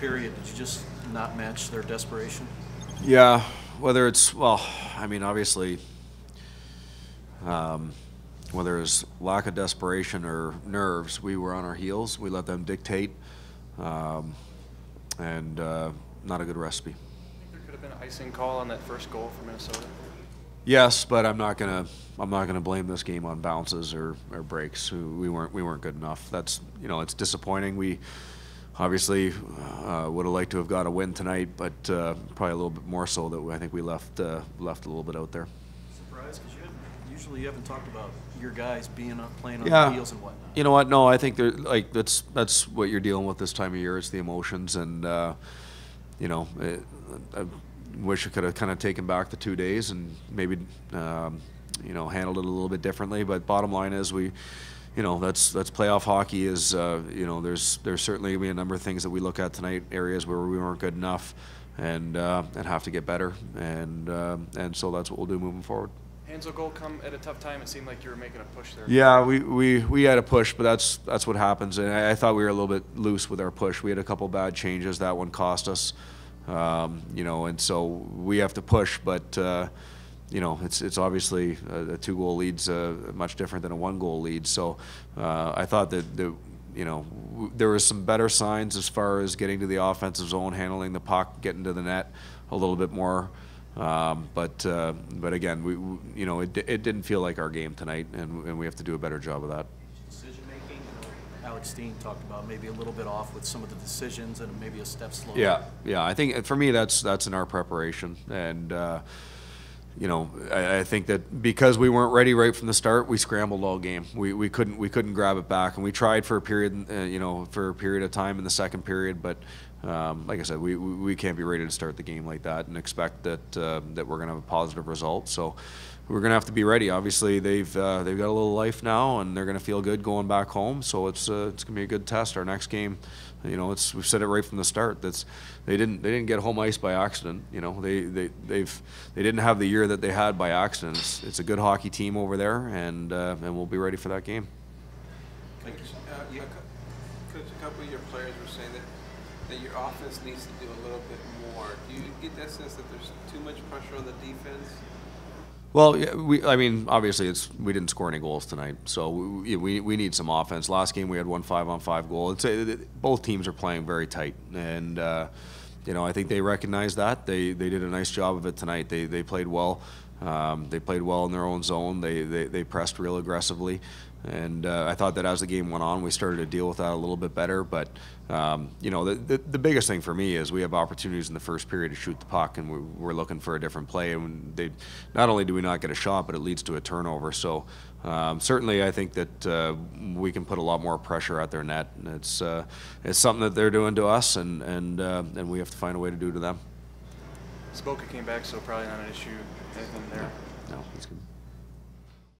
period, did you just not match their desperation? Yeah, whether it's, well, I mean, obviously, whether it's lack of desperation or nerves, we were on our heels. We let them dictate, and not a good recipe. There could have been an icing call on that first goal for Minnesota. Yes, but I'm not gonna blame this game on bounces or breaks. We weren't good enough. That's, it's disappointing. We obviously would have liked to have got a win tonight, but probably a little bit more so that I think we left a little bit out there. Surprised because usually you haven't talked about your guys being playing on Yeah. the heels and whatnot. You know what? No, I think that's what you're dealing with this time of year. It's the emotions, and I wish I could have kind of taken back the 2 days and maybe handled it a little bit differently. But bottom line is that's playoff hockey. Is there's certainly gonna be a number of things that we look at tonight, areas where we weren't good enough, and have to get better, and so that's what we'll do moving forward. Hansel goal come at a tough time. It seemed like you were making a push there. Yeah, we had a push, but that's what happens. And I thought we were a little bit loose with our push. We had a couple bad changes. That one cost us, and so we have to push. But it's obviously a 2-goal lead's much different than a 1-goal lead. So I thought that there were some better signs as far as getting to the offensive zone, handling the puck, getting to the net a little bit more. But again, it didn't feel like our game tonight, and we have to do a better job of that. Decision making. Alex Steen talked about maybe a little bit off with some of the decisions and maybe a step slower. Yeah. I think for me that's in our preparation, and I think that because we weren't ready right from the start, we scrambled all game. We couldn't grab it back, and we tried for a period of time in the second period, but. Like I said, we can't be ready to start the game like that and expect that we're going to have a positive result. So we're going to have to be ready. Obviously, they've got a little life now, and they're going to feel good going back home. So it's going to be a good test. Our next game, we've said it right from the start. They didn't get home ice by accident. They didn't have the year that they had by accident. It's a good hockey team over there, and we'll be ready for that game. Thank you. Coach, a couple of your players were saying that your offense needs to do a little bit more. Do you get that sense that there's too much pressure on the defense? Well, obviously we didn't score any goals tonight, so we need some offense. Last game we had one 5-on-5 goal. Both teams are playing very tight, and I think they recognize that. They did a nice job of it tonight. They played well. They played well in their own zone. They pressed real aggressively. And I thought that as the game went on, we started to deal with that a little bit better. But, the biggest thing for me is we have opportunities in the first period to shoot the puck, and we're looking for a different play. And not only do we not get a shot, but it leads to a turnover. So certainly I think that we can put a lot more pressure at their net. And it's something that they're doing to us, and we have to find a way to do to them. Spoka came back, so probably not an issue. Anything there? No, it's good.